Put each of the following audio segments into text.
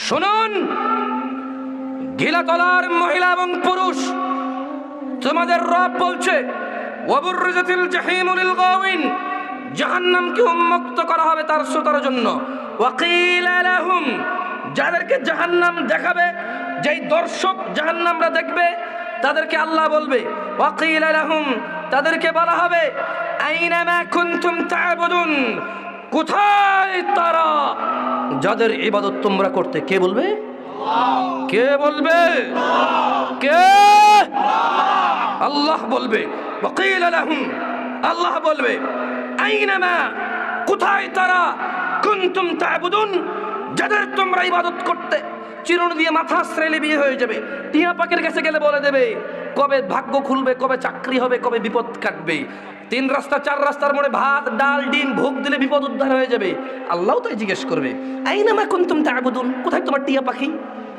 শুনুন, গিলাতলার মহিলা এবং পুরুষ, তোমাদের রব বলছে ওয়াবুররিজাতিল জাহিমু লিল গাওয়িন, জাহান্নামকে উন্মুক্ত করা হবে তার শ্রোতার জন্য। ওয়াকিলা লাহুম, যাদেরকে জাহান্নাম দেখাবে, যেই দর্শক জাহান্নামরা দেখবে তাদেরকে আল্লাহ বলবে ওয়াকিলা লাহুম, তাদেরকে বলা হবে আইনা মা কুনতুম তা'বুদুন, কোথায় তারা যাদের ইবাদত তোমরা করতে। কে বলবে? কে বলবে? কে? আল্লাহ বলবে। ওয়াকিলা লাহুম, আল্লাহ বলবে আইনা মা, কোথায় তারা কুনতুম তা'বুদুন, যাদের তোমরা ইবাদত করতে। চিরুনি দিয়ে মাথা আশ্রাইলে বিয়ে হয়ে যাবে। টিয়া পাখির কাছে গেলে বলে দেবে কবে ভাগ্য খুলবে, কবে চাকরি হবে, কবে বিপদ কাটবে। 3 রাস্তা 4 রাস্তার মোড়ে ভাত ডাল ডিম ভোগ দিলে বিপদ উদ্ধার হয়ে যাবে। আল্লাহও তাই জিজ্ঞেস করবে আইনা মা কুনতুম তা'বুদুন, কোথায় তোমার টিয়া পাখি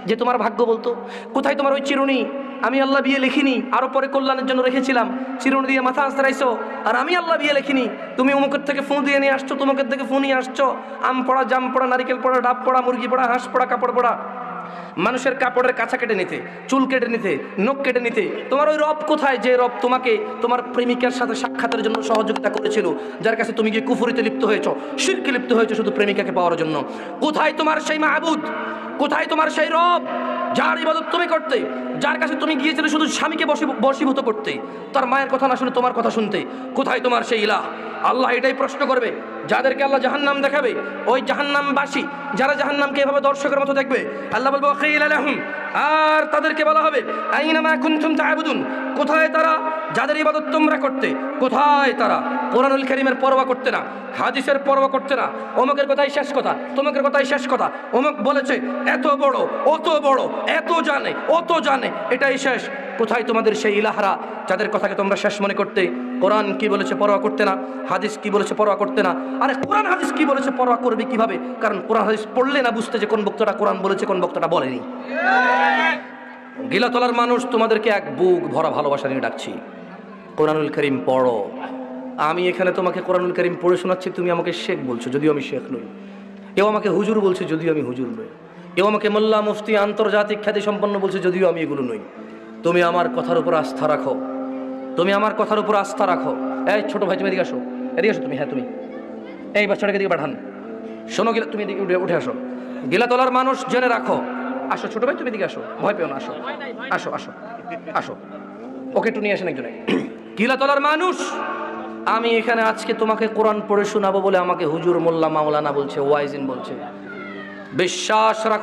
যে তোমার ভাগ্য বলতো? কোথায় তোমার ওই চিরুনি? আমি আল্লাহ বিয়ে লিখিনি, আরো পরে কল্যাণের জন্য রেখেছিলাম। চিরুনি দিয়ে মাথা আশ্রাইছো, আর আমি আল্লাহ বিয়ে লিখিনি। তুমি অমুকের থেকে ফোন দিয়ে নিয়ে আসছো, তোমাকের থেকে ফোন নিয়ে আসছো। আম পড়া, জাম পড়া, নারিকেল পড়া, ডাব পড়া, মুরগি পড়া, হাঁস পড়া, কাপড় পড়া, মানুষের কাপড়ের কাছা কেটে নিতে, চুল কেটে নিতে, নখ কেটে নিতে। তোমার ওই রব কোথায় যে রব তোমাকে তোমার প্রেমিকার সাথে সাক্ষাতের জন্য সহযোগিতা করেছিল, যার কাছে তুমি গিয়ে কুফরিতে লিপ্ত হয়েছো, শিরকে লিপ্ত হয়েছো শুধু প্রেমিকাকে পাওয়ার জন্য? কোথায় তোমার সেই মাবুদ? কোথায় তোমার সেই রব যার ইবাদত তুমি করতে, যার কাছে তুমি গিয়েছিলে শুধু স্বামীকে বশীভূত করতে, তার মায়ের কথা না শুনে তোমার কথা শুনতে? কোথায় তোমার সেই ইলাহ? আল্লাহ এটাই প্রশ্ন করবে যাদেরকে আল্লাহ জাহান্নাম দেখাবে। ওই জাহান্নামবাসী যারা জাহান্নামকে এভাবে দর্শকের মতো দেখবে, আল্লাহ বলবে ওয়াকিলা লাহুম, আর তাদেরকে বলা হবে আইনা মা কুনতুম তা'বুদুন, কোথায় তারা যাদের ইবাদত তোমরা করতে? কোথায় তারা কোরআনুল কারীমের পরোয়া করতে না, হাদিসের পরোয়া করতে না। অমুকের কথাই শেষ কথা, তমুকের কথাই শেষ কথা। অমুক বলেছে এত বড়, অত বড়, এত জানে, অত জানে, এটাই শেষ। কোথায় তোমাদের সেই ইলাহরা যাদের কথাকে তোমরা শেষ মনে করতে? কোরআন কি বলেছে পরোয়া করতে না, হাদিস কি বলেছে পরোয়া করতে না। আরে কোরআন হাদিস কি বলেছে পরোয়া করবে কিভাবে? কারণ কোরআন হাদিস পড়লে না বুঝতে যে কোন বক্তাটা কোরআন বলেছে, কোন বক্তাটা বলেনি। গিলাতলার মানুষ, তোমাদেরকে এক বুক ভরা ভালোবাসা নিয়ে ডাকছি, কোরআনুল কারীম পড়ো। আমি এখানে তোমাকে কোরআনুল কারীম পড়ে শোনাচ্ছি, তুমি আমাকে শেখ বলছো যদিও আমি শেখ নই। কেউ আমাকে হুজুর বলছে যদিও আমি হুজুর নই। কেউ আমাকে মোল্লা মুফতি আন্তর্জাতিক খ্যাতি সম্পন্ন বলছে যদিও আমি এগুলো নই। তুমি আমার কথার উপর আস্থা রাখো, তুমি আমার কথার উপর আস্থা রাখো। এই ছোট ভাই, তুমি এদিকে আসো, এদিকে আসো তুমি। হ্যাঁ তুমি, এই বাচ্চাটাকে দিকে পাঠান। শোনো, তুমি এদিকে উঠে আসো। গিলাতলার মানুষ জেনে রাখো। আসো ছোট ভাই, তুমি এদিকে আসো, ভয় পেও না, আসো আসো আসো আসো। ওকে একটু নিয়ে আসেন একজনে। গিলাতলার মানুষ, আমি এখানে আজকে তোমাকে কোরআন পড়ে শোনাবো বলে আমাকে হুজুর, মোল্লা, মাওলানা বলছে, ওয়াইজিন বলছে। বিশ্বাস রাখো।